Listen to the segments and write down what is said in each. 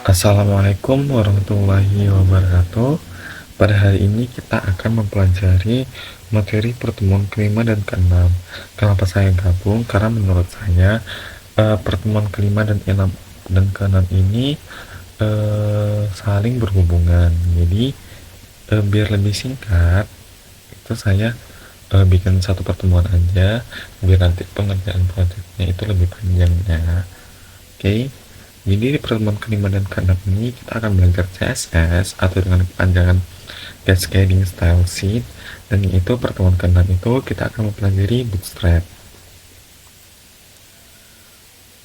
Assalamualaikum warahmatullahi wabarakatuh. Pada hari ini kita akan mempelajari materi pertemuan kelima dan keenam. Kenapa saya gabung? Karena menurut saya pertemuan kelima dan keenam ini saling berhubungan. Jadi biar lebih singkat, itu saya bikin satu pertemuan aja, biar nanti pengerjaan proyeknya itu lebih panjang ya. Oke. Jadi di pertemuan kelima dan keenam ini kita akan belajar CSS atau dengan kepanjangan Cascading Style Sheet, dan itu pertemuan keenam itu kita akan mempelajari Bootstrap.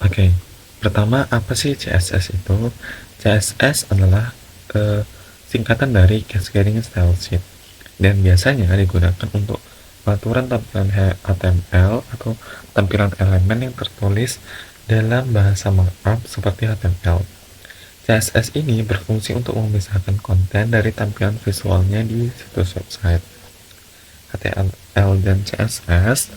Oke, pertama apa sih CSS itu? CSS adalah singkatan dari Cascading Style Sheet dan biasanya digunakan untuk pengaturan tampilan HTML atau tampilan elemen yang tertulis dalam bahasa markup seperti HTML. CSS ini berfungsi untuk memisahkan konten dari tampilan visualnya di situs website. HTML dan CSS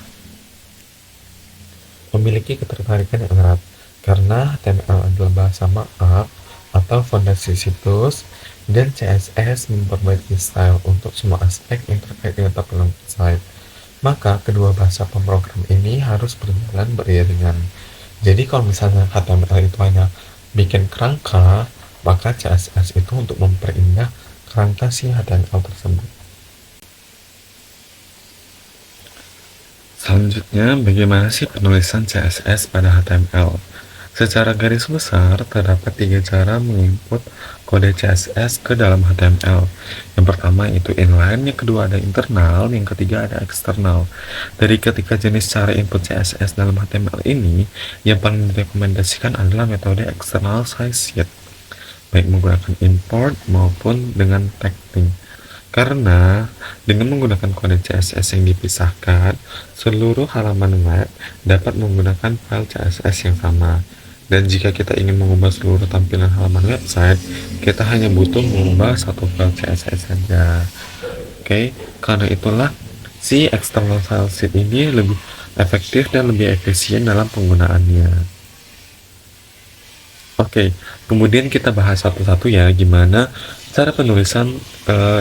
memiliki ketertarikan yang erat karena HTML adalah bahasa markup atau fondasi situs, dan CSS memperbaiki style untuk semua aspek yang terkait dengan tampilan website. Maka kedua bahasa pemrogram ini harus berjalan beriringan. Jadi kalau misalnya HTML itu hanya bikin kerangka, maka CSS itu untuk memperindah kerangka si HTML tersebut. Selanjutnya, bagaimana sih penulisan CSS pada HTML? Secara garis besar, terdapat 3 cara menginput kode CSS ke dalam HTML. Yang pertama itu inline, yang kedua ada internal, yang ketiga ada eksternal. Dari ketiga jenis cara input CSS dalam HTML ini, yang paling direkomendasikan adalah metode external size sheet, baik menggunakan import maupun dengan tagging. Karena dengan menggunakan kode CSS yang dipisahkan, seluruh halaman web dapat menggunakan file CSS yang sama. Dan jika kita ingin mengubah seluruh tampilan halaman website, kita hanya butuh mengubah satu file CSS saja. Oke, karena itulah si external file sheet ini lebih efektif dan lebih efisien dalam penggunaannya. Oke, kemudian kita bahas satu-satu ya, gimana cara penulisan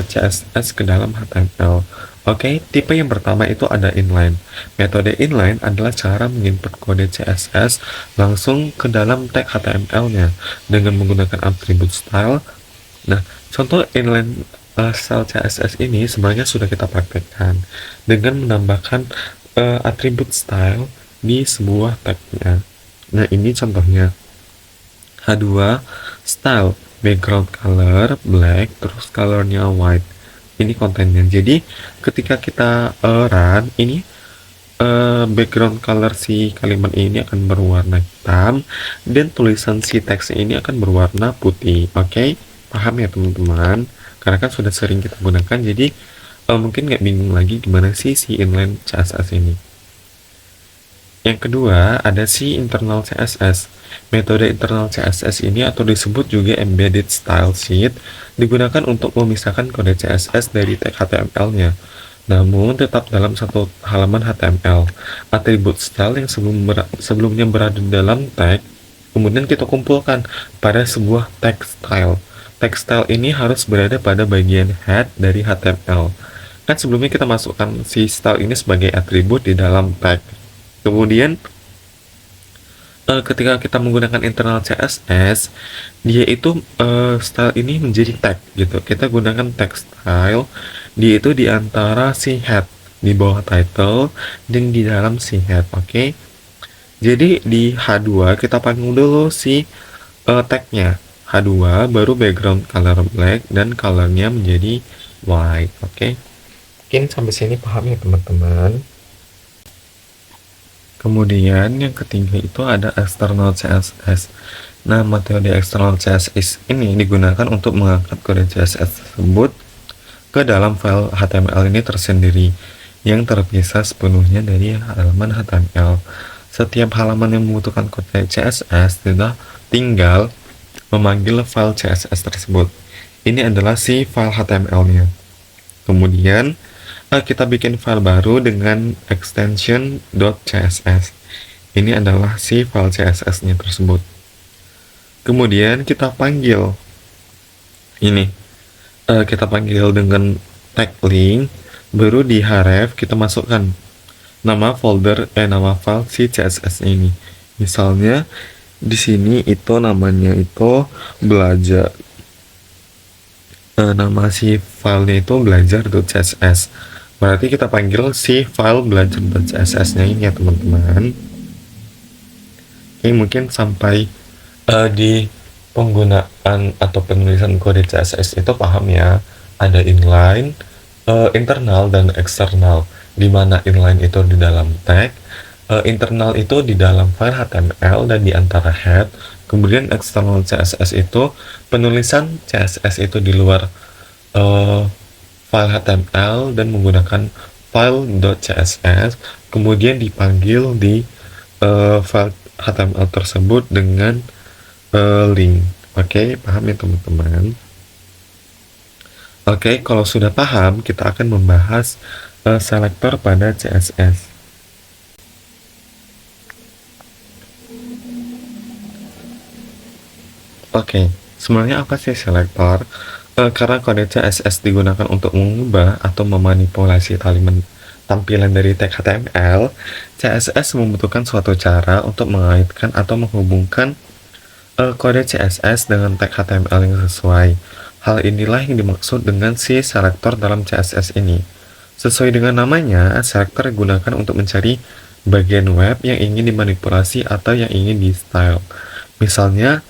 CSS ke dalam HTML. Oke, tipe yang pertama itu ada inline. Metode inline adalah cara menginput kode CSS langsung ke dalam tag HTML-nya dengan menggunakan atribut style. Nah, contoh inline style CSS ini sebenarnya sudah kita praktekkan dengan menambahkan atribut style di sebuah tagnya. Nah, ini contohnya. H2 style, background color black, terus colornya white. Ini kontennya. Jadi ketika kita run ini, background color si kalimat ini akan berwarna hitam dan tulisan si teks ini akan berwarna putih. Oke, paham ya teman-teman? Karena kan sudah sering kita gunakan, jadi mungkin nggak bingung lagi gimana sih si inline CSS ini. Yang kedua, ada si internal CSS. Metode internal CSS ini atau disebut juga embedded style sheet digunakan untuk memisahkan kode CSS dari tag HTML-nya. Namun tetap dalam satu halaman HTML. Atribut style yang sebelumnya berada dalam tag, kemudian kita kumpulkan pada sebuah tag style. Tag style ini harus berada pada bagian head dari HTML. Kan sebelumnya kita masukkan si style ini sebagai atribut di dalam tag. Kemudian ketika kita menggunakan internal CSS, dia itu style ini menjadi tag gitu. Kita gunakan tag style, dia itu di antara si head, di bawah title dan di dalam si head. Oke. Jadi di H2 kita panggil dulu si tagnya. H2 baru background color black dan colornya menjadi white. Oke. Mungkin sampai sini paham ya teman-teman. Kemudian yang ketiga itu ada external CSS. Nah, metode external CSS ini digunakan untuk mengangkat kode CSS tersebut ke dalam file HTML ini tersendiri yang terpisah sepenuhnya dari halaman HTML. Setiap halaman yang membutuhkan kode CSS tinggal memanggil file CSS tersebut. Ini adalah si file HTML-nya. Kemudian kita bikin file baru dengan extension .css. Ini adalah si file CSS-nya tersebut. Kemudian kita panggil ini, kita panggil dengan tag link, baru di href kita masukkan nama file si CSS ini. Misalnya di sini itu namanya itu belajar, nama si filenya itu belajar.css. Berarti kita panggil si file belajar.css nya ini ya teman-teman. Oke, mungkin sampai di penggunaan atau penulisan kode CSS itu paham ya, ada inline, internal dan eksternal, di mana inline itu di dalam tag, internal itu di dalam file HTML dan di antara head, kemudian eksternal CSS itu penulisan CSS itu di luar file HTML dan menggunakan file.css, kemudian dipanggil di file HTML tersebut dengan link. Oke, paham ya teman-teman? Oke, kalau sudah paham, kita akan membahas selektor pada CSS. Oke, sebenarnya apa sih selektor? Karena kode CSS digunakan untuk mengubah atau memanipulasi tampilan dari tag HTML, CSS membutuhkan suatu cara untuk mengaitkan atau menghubungkan kode CSS dengan tag HTML yang sesuai. Hal inilah yang dimaksud dengan si selektor dalam CSS ini. Sesuai dengan namanya, selektor digunakan untuk mencari bagian web yang ingin dimanipulasi atau yang ingin di-style. Misalnya,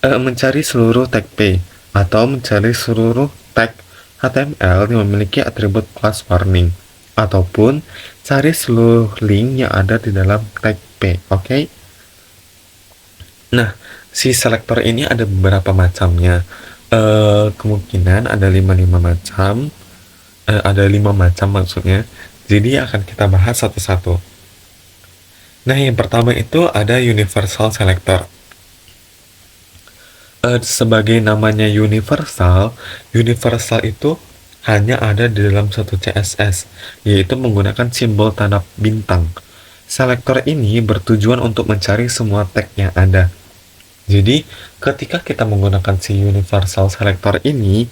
mencari seluruh tag P atau mencari seluruh tag HTML yang memiliki atribut class warning, ataupun cari seluruh link yang ada di dalam tag P. Oke? Nah, si selektor ini ada beberapa macamnya. Kemungkinan ada 5 macam. Ada 5 macam maksudnya. Jadi akan kita bahas satu-satu. Nah, yang pertama itu ada universal selector. Sebagai namanya universal itu hanya ada di dalam satu CSS, yaitu menggunakan simbol tanda bintang. Selektor ini bertujuan untuk mencari semua tag yang ada. Jadi, ketika kita menggunakan si universal selector ini,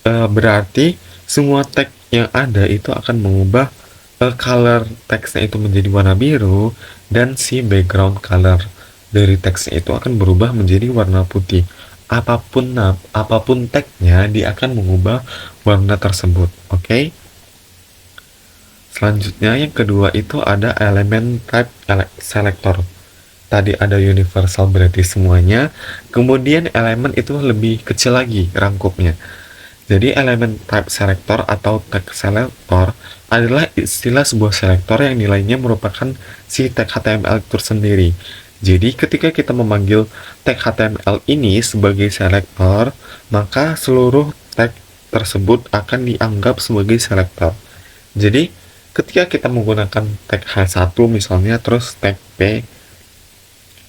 berarti semua tag yang ada itu akan mengubah color teksnya itu menjadi warna biru, dan si background color dari teksnya itu akan berubah menjadi warna putih. Apapun tagnya, dia akan mengubah warna tersebut. Oke? Selanjutnya yang kedua itu ada element type selector. Tadi ada universal berarti semuanya, kemudian elemen itu lebih kecil lagi rangkupnya. Jadi element type selector atau tag selector adalah istilah sebuah selektor yang nilainya merupakan si tag HTML itu sendiri. Jadi ketika kita memanggil tag HTML ini sebagai selektor, maka seluruh tag tersebut akan dianggap sebagai selektor. Jadi ketika kita menggunakan tag H1 misalnya, terus tag P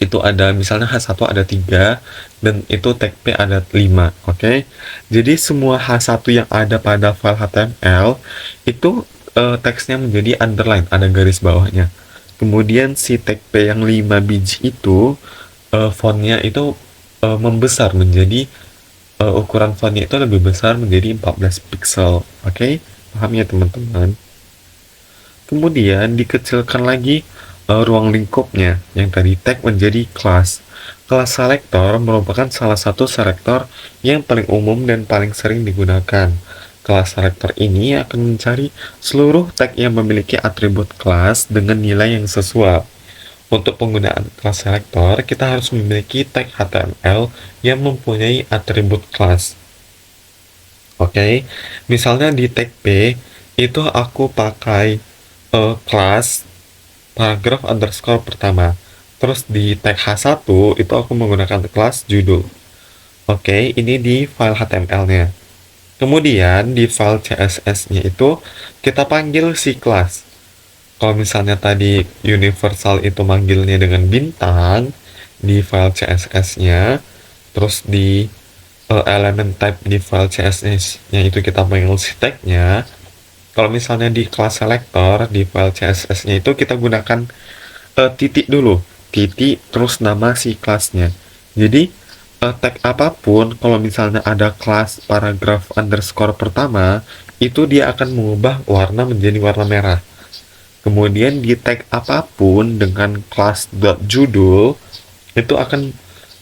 itu ada, misalnya H1 ada 3 dan itu tag P ada 5. Oke? Jadi semua H1 yang ada pada file HTML itu teksnya menjadi underline, ada garis bawahnya. Kemudian si tag P yang 5 biji itu fontnya itu membesar menjadi ukuran fontnya itu lebih besar menjadi 14 pixel. Oke? Paham ya teman-teman? Kemudian dikecilkan lagi ruang lingkupnya, yang tadi tag menjadi kelas. Kelas selector merupakan salah satu selektor yang paling umum dan paling sering digunakan. Kelas selector ini akan mencari seluruh tag yang memiliki atribut kelas dengan nilai yang sesuai. Untuk penggunaan kelas selector, kita harus memiliki tag HTML yang mempunyai atribut kelas. Oke, misalnya di tag P itu aku pakai kelas paragraf underscore pertama. Terus di tag H1 itu aku menggunakan kelas judul. Oke, ini di file HTML-nya. Kemudian di file CSS-nya itu kita panggil si kelas. Kalau misalnya tadi universal itu manggilnya dengan bintang di file CSS-nya, terus di element type di file CSS-nya itu kita panggil si tag-nya. Kalau misalnya di kelas selector di file CSS-nya itu kita gunakan titik dulu, titik terus nama si kelasnya. Jadi tag apapun, kalau misalnya ada kelas paragraf underscore pertama, itu dia akan mengubah warna menjadi warna merah. Kemudian di tag apapun dengan kelas dot judul, itu akan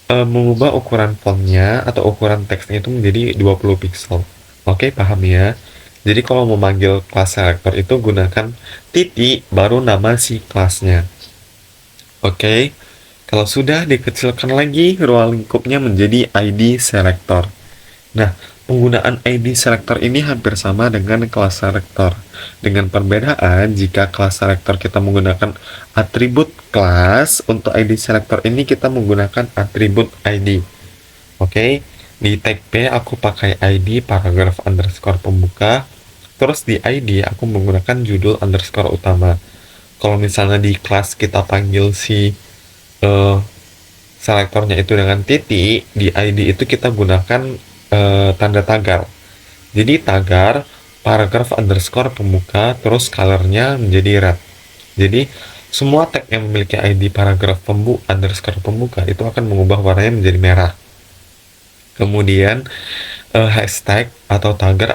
mengubah ukuran fontnya atau ukuran teksnya itu menjadi 20 pixel. Oke, paham ya? Jadi kalau memanggil kelas selector itu gunakan titik baru nama si kelasnya. Oke, kalau sudah dikecilkan lagi ruang lingkupnya menjadi ID selector. Nah, penggunaan ID selector ini hampir sama dengan kelas selector. Dengan perbedaan, jika kelas selector kita menggunakan atribut kelas, untuk ID selector ini kita menggunakan atribut ID. Oke, di tag P aku pakai ID paragraf underscore pembuka, terus di ID aku menggunakan judul underscore utama. Kalau misalnya di kelas kita panggil si eh, selektornya itu dengan titik, di ID itu kita gunakan tanda tagar. Jadi tagar paragraf underscore pembuka, terus colornya menjadi red. Jadi semua tag yang memiliki ID paragraf underscore pembuka itu akan mengubah warnanya menjadi merah. Kemudian hashtag atau tagar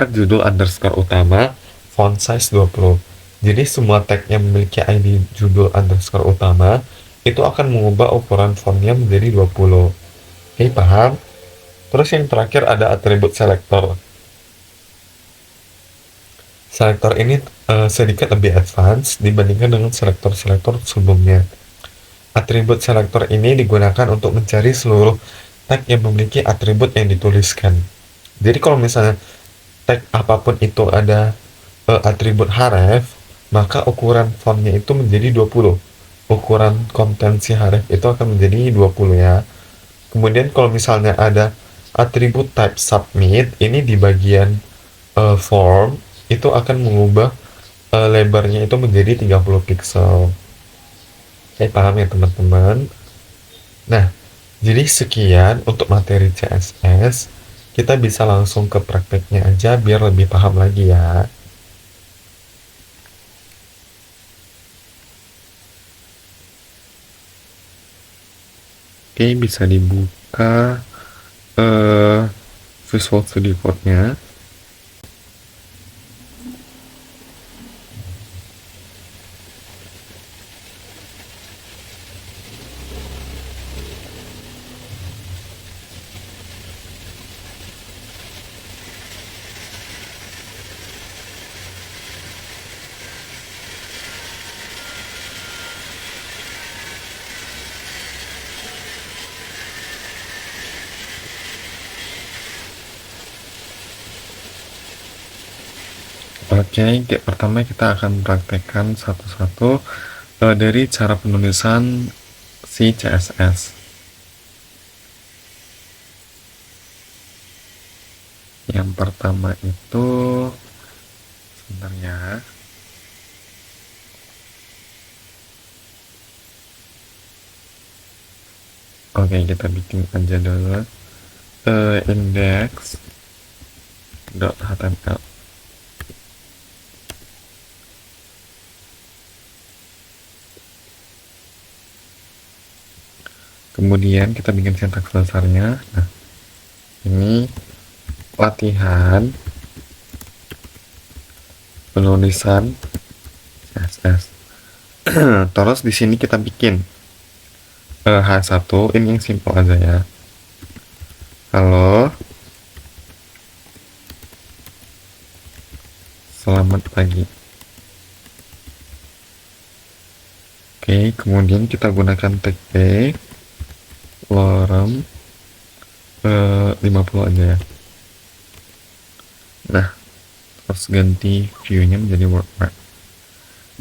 judul underscore utama font size 20. Jadi semua tag yang memiliki ID judul underscore utama itu akan mengubah ukuran fontnya menjadi 20. Oke, paham? Terus yang terakhir ada atribut selector. Selector ini sedikit lebih advance dibandingkan dengan selektor-selektor sebelumnya. Atribut selector ini digunakan untuk mencari seluruh tag yang memiliki atribut yang dituliskan. Jadi kalau misalnya tag apapun itu ada atribut href, maka ukuran fontnya itu menjadi 20. Ukuran konten si href itu akan menjadi 20 ya. Kemudian kalau misalnya ada atribut type submit, ini di bagian form itu akan mengubah lebarnya itu menjadi 30 pixel. Saya paham ya teman-teman. Nah, jadi sekian untuk materi CSS. Kita bisa langsung ke prakteknya aja biar lebih paham lagi ya. Oke, bisa dibuka Visual Studio Code-nya. Oke, pertama kita akan praktekkan satu-satu dari cara penulisan si CSS. Yang pertama itu, sebentar ya. Oke, kita bikin aja dulu index.html. Kemudian kita bikin sintaks dasarnya. Nah, ini latihan penulisan CSS. Terus di sini kita bikin H1, ini yang simple aja ya. Halo, selamat pagi. Oke, kemudian kita gunakan tag P lorem 50 aja ya. Nah, terus ganti view-nya menjadi WordMap.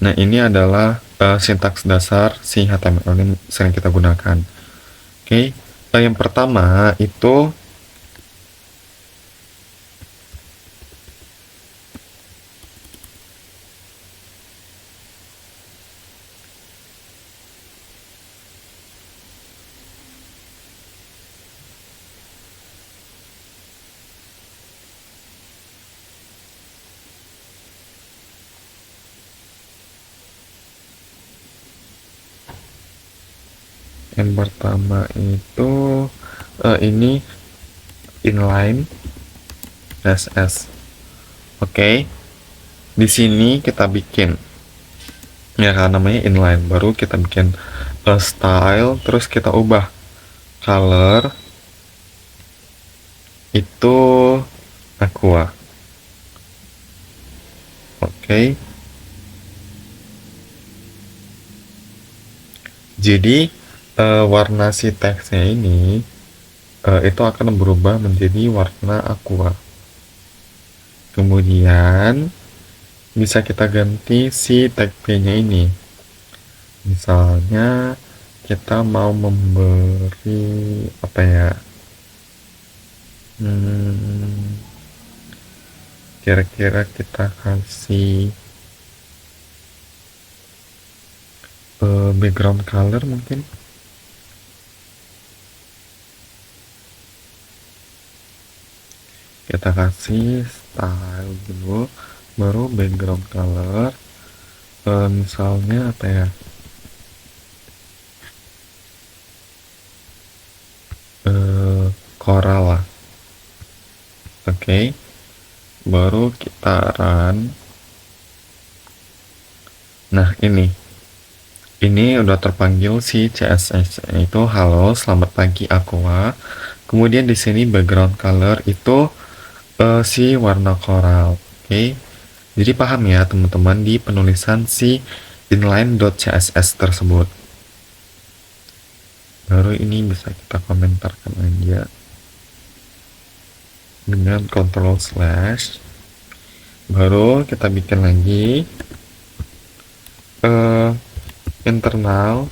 Nah, ini adalah sintaks dasar si HTML yang sering kita gunakan. Oke, yang pertama itu Yang pertama itu ini inline CSS. Oke, di sini kita bikin ya kan namanya inline, baru kita bikin style, terus kita ubah color itu aqua. Oke, jadi warna si teksnya ini itu akan berubah menjadi warna aqua. Kemudian bisa kita ganti si tag P-nya ini. Misalnya kita mau memberi apa ya? Kira-kira kita kasih background color mungkin. Kita kasih style dulu, baru background color. Misalnya apa ya? Coral lah. Oke, baru kita run. Nah, ini udah terpanggil si CSS itu halo selamat pagi aqua. Kemudian di sini background color itu si warna coral. Oke, jadi paham ya teman-teman di penulisan si inline.css tersebut. Baru ini bisa kita komentarkan aja dengan Ctrl/. Baru kita bikin lagi internal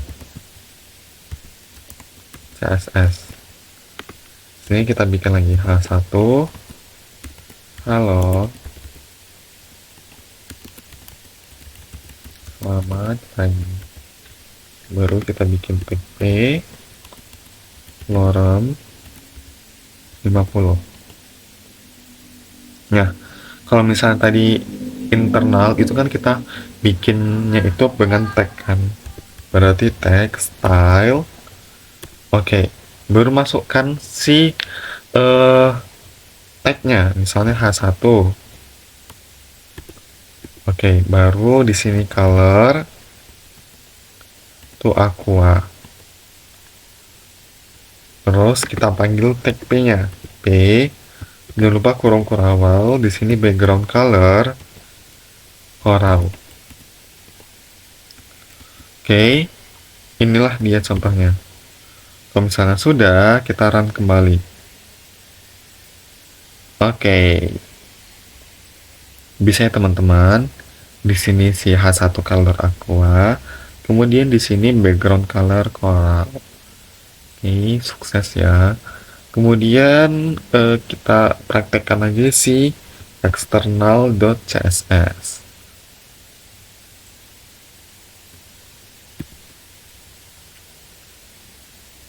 CSS. Sini kita bikin lagi H1 halo selamat pagi. Baru kita bikin PP lorem 50. Nah, kalau misalnya tadi internal itu kan kita bikinnya itu dengan tag kan, berarti tag style. Oke, baru masukkan si tagnya, misalnya H1. Oke, baru di sini color to aqua. Terus kita panggil tag P-nya. P, jangan lupa kurung kurawal. Di sini background color coral. Oke, inilah dia contohnya. Kalau misalnya sudah, kita run kembali. Oke, bisa ya teman-teman. Di sini si H1 color aqua, kemudian di sini background color coral. Oke, sukses ya. Kemudian kita praktekkan lagi si external.css.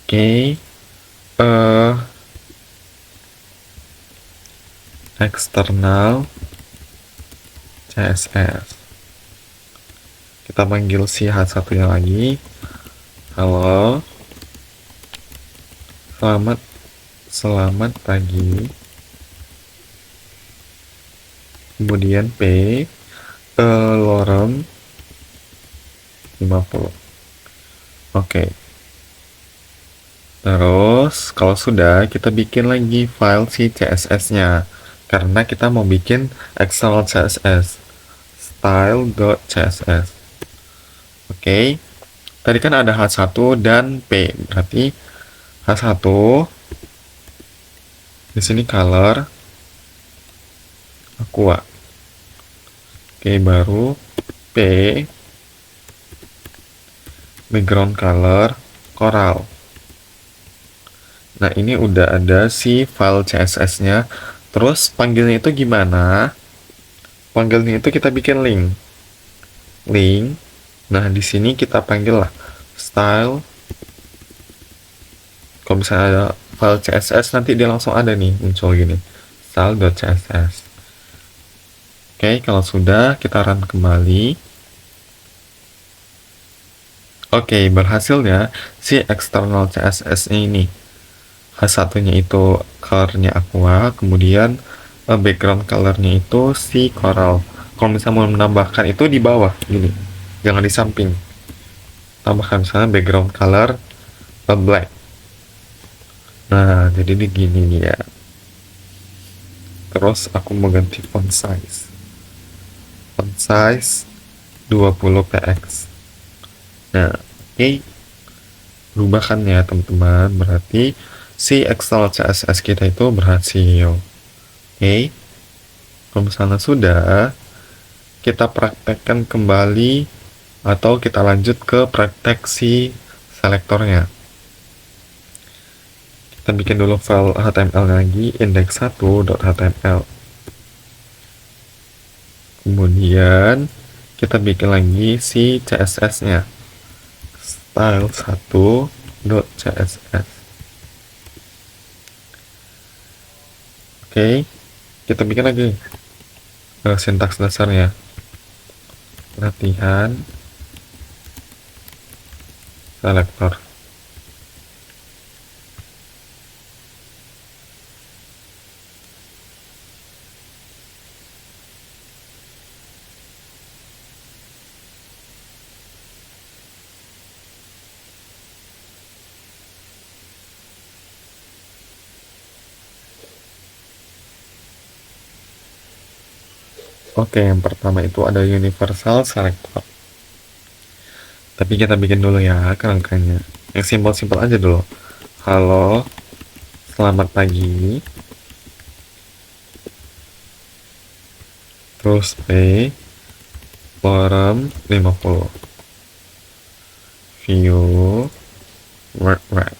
Oke, external CSS. Kita panggil si H1 nya lagi. Halo. Selamat pagi. Kemudian P lorem 50. Oke. Terus kalau sudah, kita bikin lagi file si CSS-nya karena kita mau bikin external CSS style.css. Oke. Tadi kan ada H1 dan P, berarti H1 di sini color aqua. Oke, baru P background color coral. Nah, ini udah ada si file CSS-nya. Terus panggilnya itu gimana? Panggilnya itu kita bikin link. Nah, di sini kita panggil lah style. Kalau misalnya ada file CSS, nanti dia langsung ada nih muncul gini, style.css. Oke, kalau sudah kita run kembali. Oke, berhasil ya si eksternal CSS ini. H1-nya itu colornya aqua, kemudian background colornya itu si coral. Kalau misalnya mau menambahkan itu di bawah gini, jangan di samping. Tambahkan misalnya background color black. Nah, jadi ini gini nih ya. Terus aku mau ganti font size. Font size 20 px. Nah, oke. Berubah kan ya teman-teman. Berarti si external CSS kita itu berhasil. Oke. Kalau misalnya sudah, kita praktekkan kembali atau kita lanjut ke praktek si selektornya. Kita bikin dulu file HTML lagi, index1.html. Kemudian kita bikin lagi si CSS-nya, style1.css. Oke, kita bikin lagi sintaks dasarnya. Latihan selektor. Oke, yang pertama itu ada universal selector. Tapi kita bikin dulu ya kerangkanya. Yang simpel-simpel aja dulu. Halo, selamat pagi. Terus P, forum 50. View, WordWrap.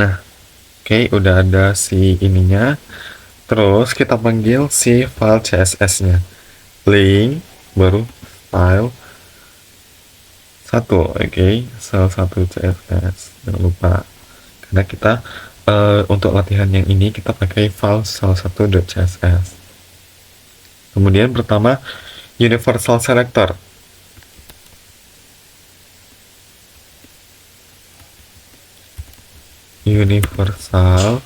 Nah, oke, udah ada si ininya. Terus kita panggil si file CSS-nya. Link, baru file 1, oke, salah satu CSS. Jangan lupa. Karena kita untuk latihan yang ini kita pakai file salah satu .css. Kemudian pertama universal selector. Universal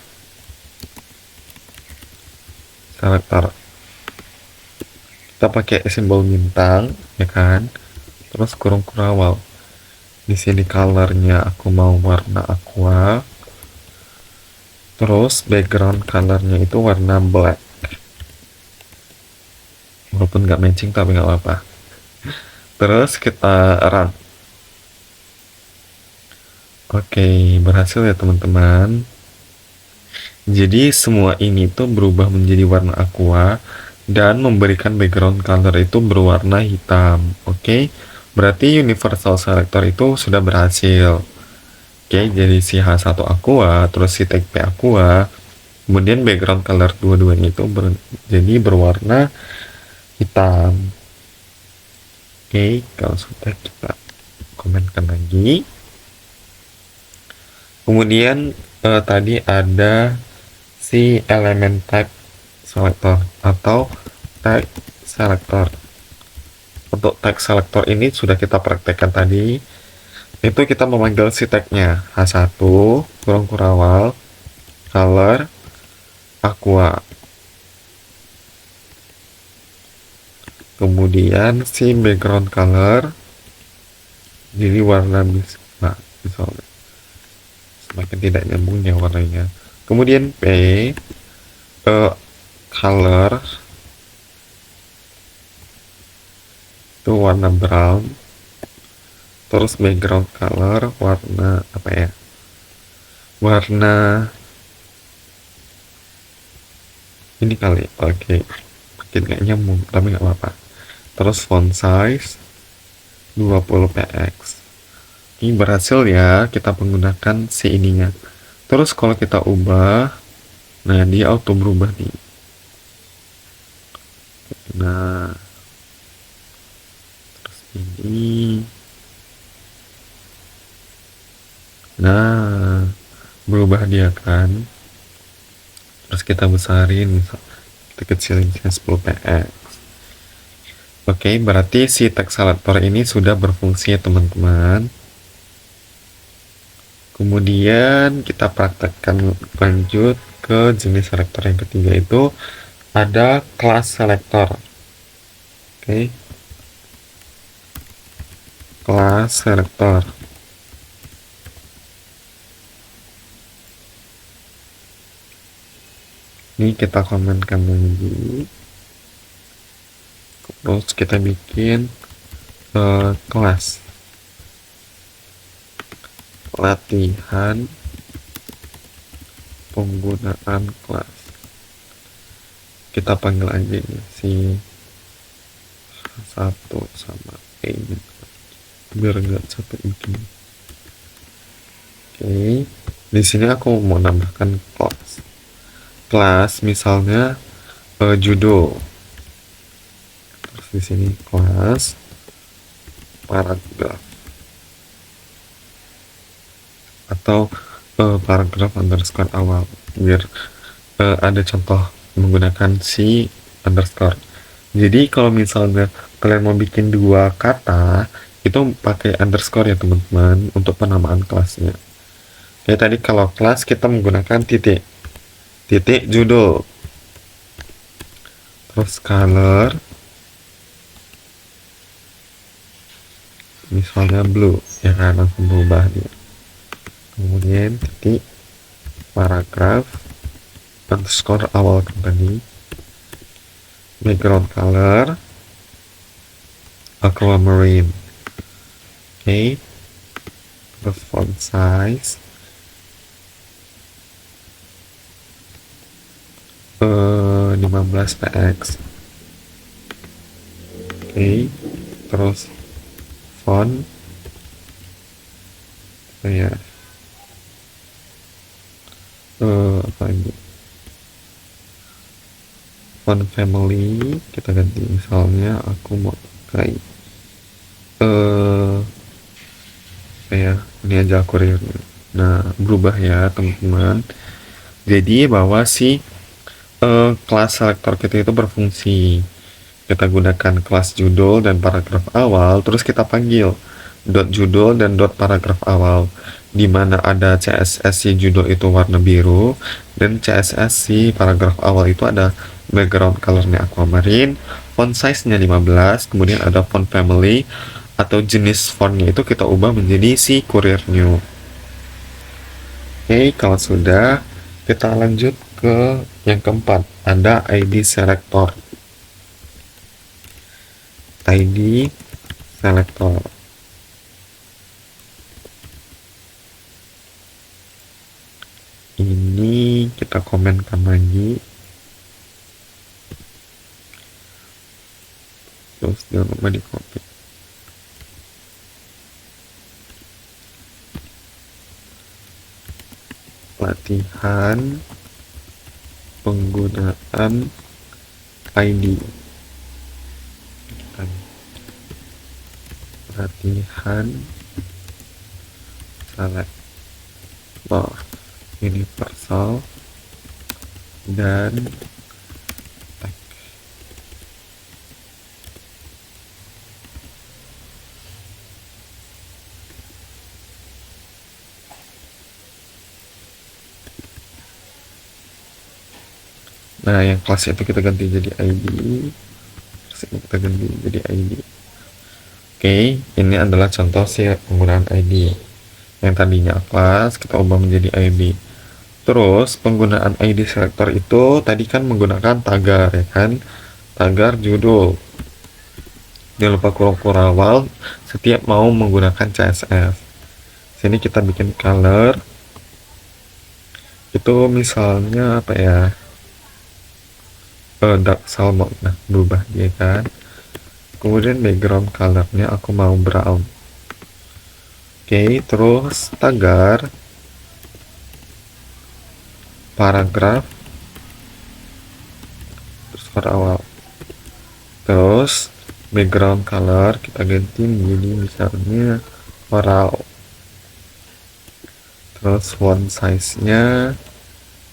selector. Kita pakai simbol bintang, ya kan? Terus kurung kurawal. Di sini colornya aku mau warna aqua. Terus background colornya itu warna black. Walaupun nggak matching tapi nggak apa-apa. Terus kita run. Oke, berhasil ya teman-teman. Jadi semua ini tuh berubah menjadi warna aqua dan memberikan background color itu berwarna hitam. Oke, berarti universal selector itu sudah berhasil. Oke, jadi si H1 aqua, terus si tag P aqua, kemudian background color dua-duanya itu jadi berwarna hitam. Oke, kalau sudah kita komenkan lagi. Kemudian tadi ada si elemen type selector atau tag selector. Untuk tag selector ini sudah kita praktekkan tadi. Itu kita memanggil si tagnya H1 kurung kurawal color aqua. Kemudian si background color jadi warna misalnya semakin tidak nyambung ya warnanya. Kemudian P color itu warna brown. Terus background color warna apa ya? Warna ini kali. Oke. Makin gak nyambung tapi nggak apa-apa. Terus font size 20 px. Ini berhasil ya kita menggunakan si ininya. Terus kalau kita ubah, nah dia auto berubah nih. Nah, terus ini, nah berubah dia kan. Terus kita besarin, misal kita kecilin 10 px. Oke, berarti si text selector ini sudah berfungsi ya teman-teman. Kemudian kita praktekkan lanjut ke jenis selector yang ketiga, itu ada class selector. Oke, class selector. Ini kita komenkan lagi. Terus kita bikin kelas latihan penggunaan kelas. Kita panggil aja ini si satu sama ini biar nggak capek bikin. Oke, di sini aku mau nambahkan kelas misalnya judul. Terus di sini kelas paragraf atau paragraf underscore awal, biar ada contoh menggunakan si underscore. Jadi kalau misalnya kalian mau bikin dua kata itu pakai underscore ya teman-teman untuk penamaan kelasnya. Ya tadi kalau kelas kita menggunakan titik judul, terus color misalnya blue ya kan, langsung berubah dia. Kemudian titik paragraf underscore awal company, background color aquamarine. Oke, terus font size 15 px. Oke, terus font ya apa ini, font family kita ganti, misalnya aku mau pakai ya ini aja aku real. Nah berubah ya teman-teman, jadi bahwa si kelas selector kita itu berfungsi. Kita gunakan kelas judul dan paragraf awal, terus kita panggil dot judul dan dot paragraf awal, di mana ada CSS si judul itu warna biru dan CSS si paragraf awal itu ada background colornya aquamarine, font size nya 15, kemudian ada font family atau jenis fontnya itu kita ubah menjadi si Courier New. Oke, kalau sudah kita lanjut ke yang keempat, ada ID selector. ID selector ini kita komenkan lagi, terus jangan lupa di copy. Latihan penggunaan ID, latihan selector universal dan tag. Nah yang kelas itu kita ganti jadi ID, terus ini kita ganti jadi ID. Oke, ini adalah contoh sih penggunaan ID. Yang tadinya kelas kita ubah menjadi ID. Terus penggunaan ID selector itu tadi kan menggunakan tagar ya kan, tagar judul. Jangan lupa kurung awal setiap mau menggunakan CSS. Sini kita bikin color itu misalnya apa ya, dark salmon. Nah berubah dia kan. Kemudian background colornya aku mau brown. Oke, terus tagar paragraf terus pada awal, terus background color kita ganti menjadi misalnya coral, terus font size nya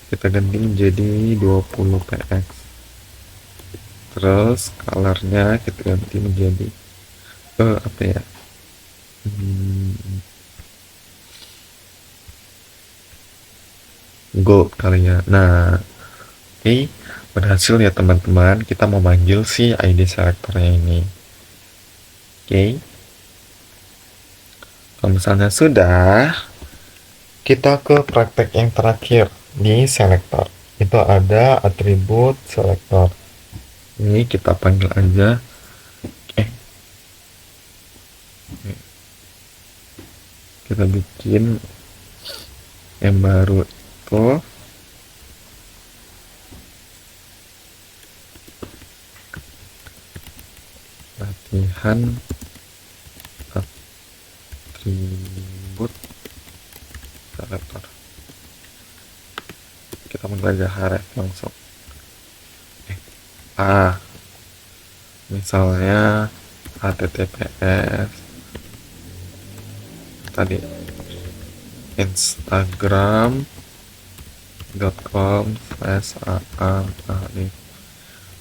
kita ganti menjadi 20 px. terus colornya kita ganti menjadi apa ya, hmm, gold kali ya. Nah, oke, berhasil ya teman-teman, kita mau manggil si ID selectornya ini. Oke, kalau misalnya sudah, kita ke praktek yang terakhir di selector. Itu ada atribut selector. Ini kita panggil aja, eh, kita bikin yang baru tuh latihan atribut selector. Kita panggil aja href langsung. Misalnya https tadi instagram.com/aa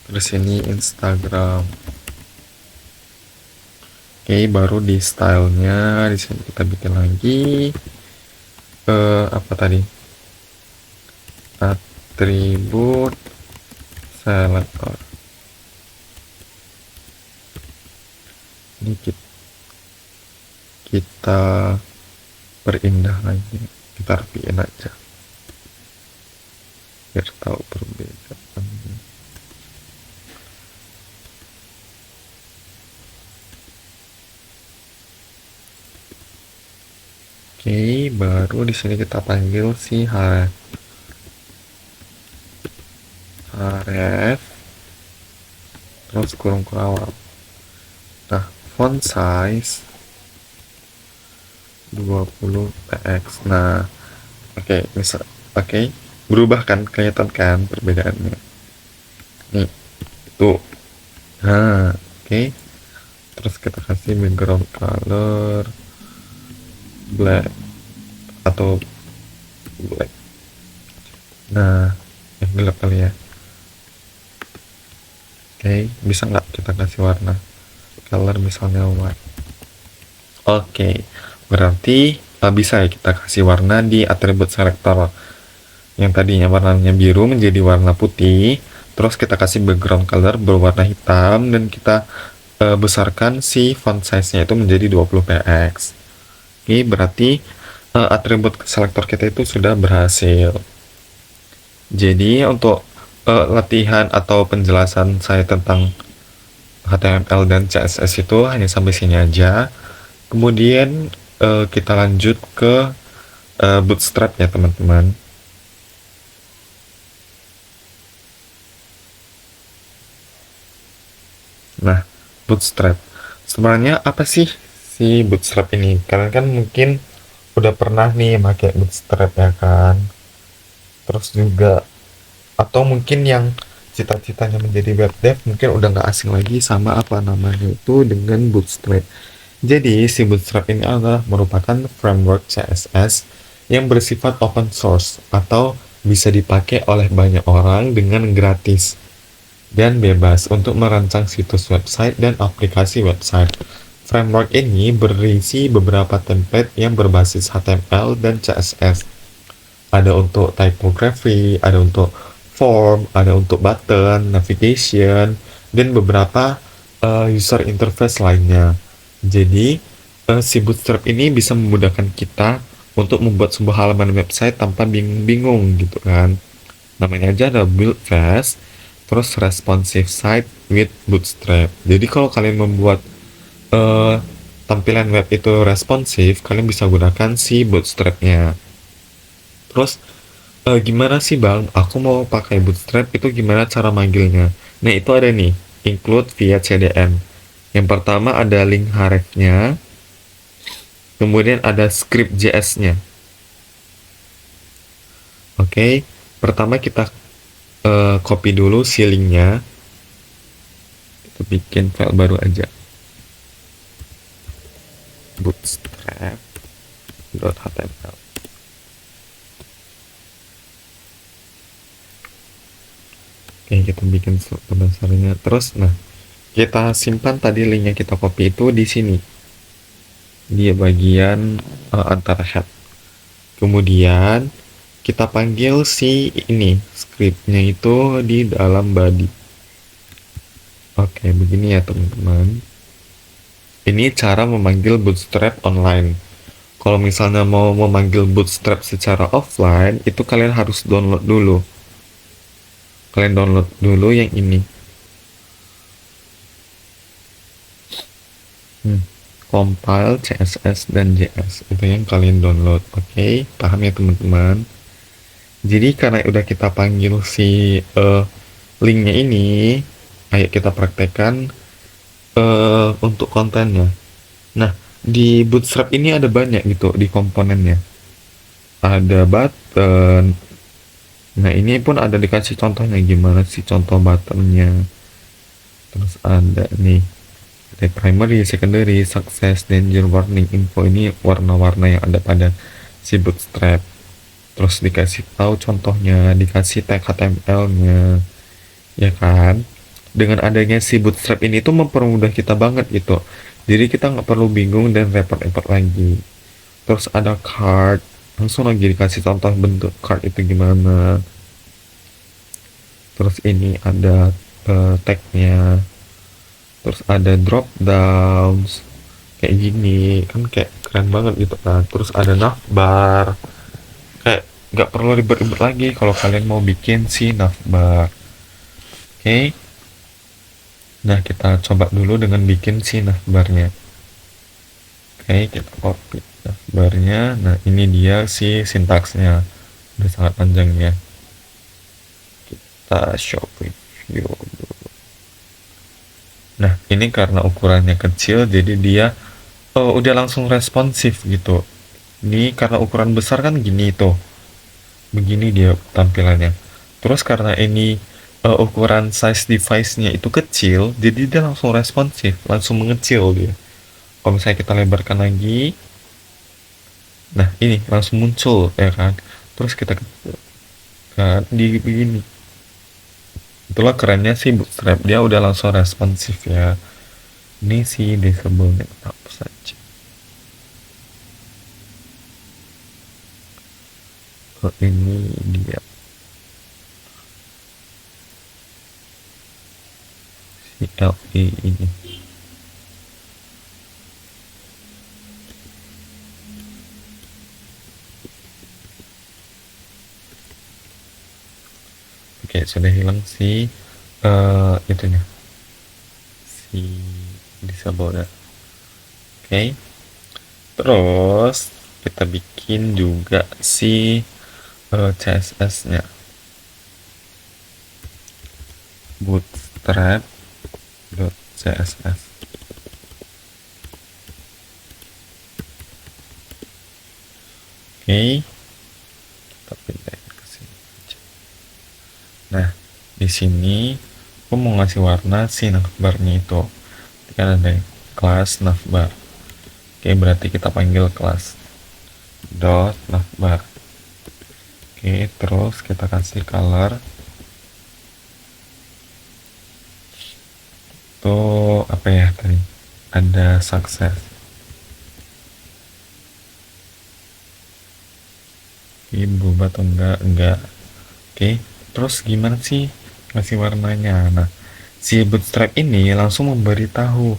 terus ini Instagram. Oke, baru di stylenya di sini kita bikin lagi apa tadi, atribut selector. Ini kita perindah lagi, kita rapiin aja biar tahu perbedaannya. Oke, baru di sini kita panggil si href terus kurung awal. Nah, font size 20 px. Nah, oke, berubah kan, kelihatan kan perbedaannya nih, tuh. Nah, oke, terus kita kasih background color black atau black, nah yang gelap kali ya. Oke, bisa nggak kita kasih warna color misalnya white. Oke, berarti bisa ya kita kasih warna di atribut selector yang tadinya warnanya biru menjadi warna putih, terus kita kasih background color berwarna hitam, dan kita besarkan si font size nya itu menjadi 20 px. Oke, berarti atribut selector kita itu sudah berhasil. Jadi untuk latihan atau penjelasan saya tentang HTML dan CSS itu hanya sampai sini aja. Kemudian kita lanjut ke Bootstrap ya teman-teman. Nah, Bootstrap. Sebenarnya apa sih si Bootstrap ini? Kalian kan mungkin udah pernah nih pakai Bootstrap ya kan? Terus juga, atau mungkin yang cita-citanya menjadi web dev mungkin udah nggak asing lagi sama apa namanya itu dengan Bootstrap. Jadi si Bootstrap ini adalah merupakan framework CSS yang bersifat open source atau bisa dipakai oleh banyak orang dengan gratis dan bebas untuk merancang situs website dan aplikasi website. Framework ini berisi beberapa template yang berbasis HTML dan CSS. Ada untuk typography, ada untuk form, ada untuk button, navigation, dan beberapa user interface lainnya. Jadi, si Bootstrap ini bisa memudahkan kita untuk membuat sebuah halaman website tanpa bingung-bingung gitu kan. Namanya aja ada build fast, terus responsive site with Bootstrap. Jadi kalau kalian membuat tampilan web itu responsif, kalian bisa gunakan si Bootstrap-nya. Terus gimana sih bang, aku mau pakai Bootstrap, itu gimana cara manggilnya? Nah itu ada nih, include via CDN. Yang pertama ada link href-nya, kemudian ada script JS-nya. Oke, pertama kita copy dulu si linknya, kita bikin file baru aja, bootstrap.html. Oke, kita bikin struktur dasarnya. Terus, nah, kita simpan tadi linknya, kita copy itu di sini, di bagian antara head. Kemudian kita panggil si ini scriptnya itu di dalam body. Oke, begini ya teman-teman. Ini cara memanggil Bootstrap online. Kalau misalnya mau memanggil Bootstrap secara offline, itu kalian harus download dulu. Kalian download dulu yang ini. Compile CSS dan JS itu yang kalian download. Oke, paham ya teman-teman? Jadi karena udah kita panggil si linknya ini, ayo kita praktekkan untuk kontennya. Nah, di Bootstrap ini ada banyak gitu di komponennya. Ada button. Nah, ini pun ada dikasih contohnya gimana sih contoh buttonnya. Terus ada nih, ada primary, secondary, success, danger, warning, info. Ini warna-warna yang ada pada si Bootstrap. Terus dikasih tahu contohnya, dikasih tag HTML-nya, ya kan? Dengan adanya si Bootstrap ini tuh mempermudah kita banget gitu. Jadi kita nggak perlu bingung dan repot-repot lagi. Terus ada card, langsung lagi dikasih contoh bentuk card itu gimana. Terus ini ada tagnya. Terus ada drop downs kayak gini kan, kayak keren banget gitu kan. Terus ada navbar, kayak nggak perlu ribet-ribet lagi kalau kalian mau bikin si navbar. Oke. Nah, kita coba dulu dengan bikin si navbarnya. Oke, kita copy navbarnya. Nah, ini dia si sintaksnya. Udah sangat panjang ya. Kita show preview dulu. Nah, ini karena ukurannya kecil, jadi dia udah langsung responsif gitu. Ini karena ukuran besar kan gini tuh. Begini dia tampilannya. Terus karena ini ukuran size device-nya itu kecil, jadi dia langsung responsif, langsung mengecil dia. Kalau misalnya kita lebarkan lagi, nah ini langsung muncul ya kan. Terus kita kan di begini. Itulah kerennya sih Bootstrap, dia udah langsung responsif ya. Ini sih disable-nya apa saja. Ini dia si LE ini. Oke, sudah hilang si itunya, si disable-nya. Oke. Terus kita bikin juga si CSS-nya. Bootstrap.css. Oke, kita pindahin ke sini aja. Nah, di sini aku mau ngasih warna si navbarnya itu. Kan ada kelas navbar. Oke, berarti kita panggil kelas dot navbar. Oke, terus kita kasih color tuh apa ya tadi, ada success. Oke, berubah atau enggak. Oke, terus gimana sih ngasih warnanya? Nah, si Bootstrap ini langsung memberitahu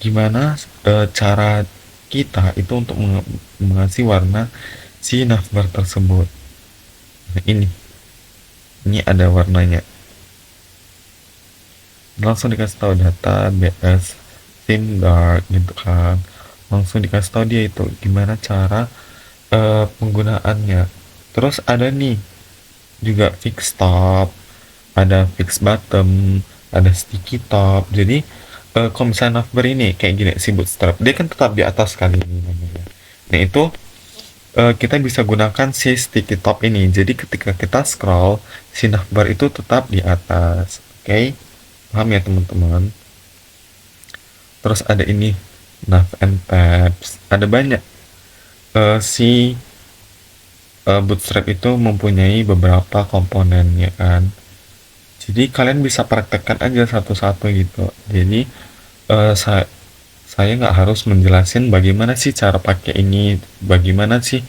gimana cara kita itu untuk mengasih warna si navbar tersebut. Nah, ini ada warnanya. Langsung dikasih tahu data BS theme dark gitu kan. Langsung dikasih tahu dia itu gimana cara penggunaannya. Terus ada nih juga fix top, ada fix bottom, ada sticky top. Jadi kalau misalnya navbar ini kayak gini si Bootstrap, dia kan tetap di atas kali ini namanya. Nah itu kita bisa gunakan si sticky top ini. Jadi ketika kita scroll, si navbar itu tetap di atas. Oke, paham ya teman-teman? Terus ada ini nav and tabs. Ada banyak. Si Bootstrap itu mempunyai beberapa komponen ya kan. Jadi kalian bisa praktekkan aja satu-satu gitu. Jadi eh, sa- saya nggak harus menjelasin bagaimana sih cara pakai ini, bagaimana sih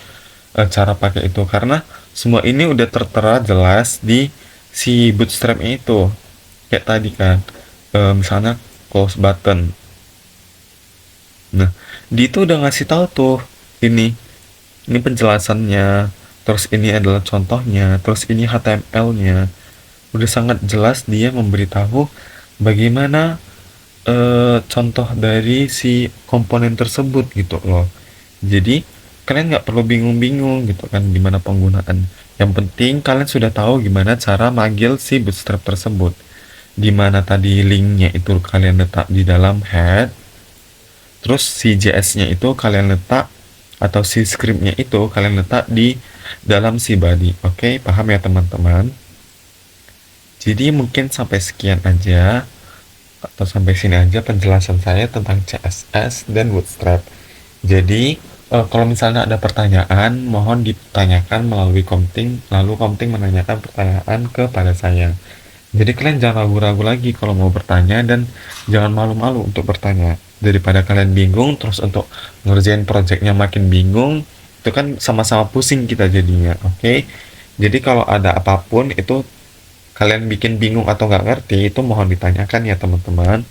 cara pakai itu, karena semua ini udah tertera jelas di si bootstrapnya itu. Kayak tadi kan, misalnya close button. Nah, di itu udah ngasih tahu tuh ini ini penjelasannya, terus ini adalah contohnya, terus ini HTML-nya. Udah sangat jelas dia memberitahu bagaimana contoh dari si komponen tersebut gitu loh. Jadi kalian nggak perlu bingung-bingung gitu kan gimana penggunaan. Yang penting kalian sudah tahu gimana cara manggil si bootstrap tersebut. Dimana tadi linknya itu kalian letak di dalam head, terus si JS-nya itu kalian letak atau si scriptnya itu kalian letak di dalam si body. Oke, paham ya teman-teman? Jadi mungkin sampai sekian aja atau sampai sini aja penjelasan saya tentang CSS dan Bootstrap. Jadi kalau misalnya ada pertanyaan, mohon ditanyakan melalui Komting, lalu Komting menanyakan pertanyaan kepada saya. Jadi kalian jangan ragu-ragu lagi kalau mau bertanya, dan jangan malu-malu untuk bertanya. Daripada kalian bingung terus untuk ngerjain projectnya makin bingung, itu kan sama-sama pusing kita jadinya. Oke? Jadi kalau ada apapun itu kalian bikin bingung atau nggak ngerti, itu mohon ditanyakan ya teman-teman.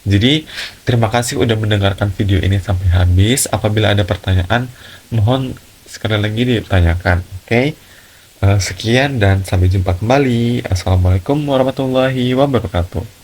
Jadi terima kasih udah mendengarkan video ini sampai habis. Apabila ada pertanyaan, mohon sekali lagi ditanyakan. Oke? Sekian dan sampai jumpa kembali. Assalamualaikum warahmatullahi wabarakatuh.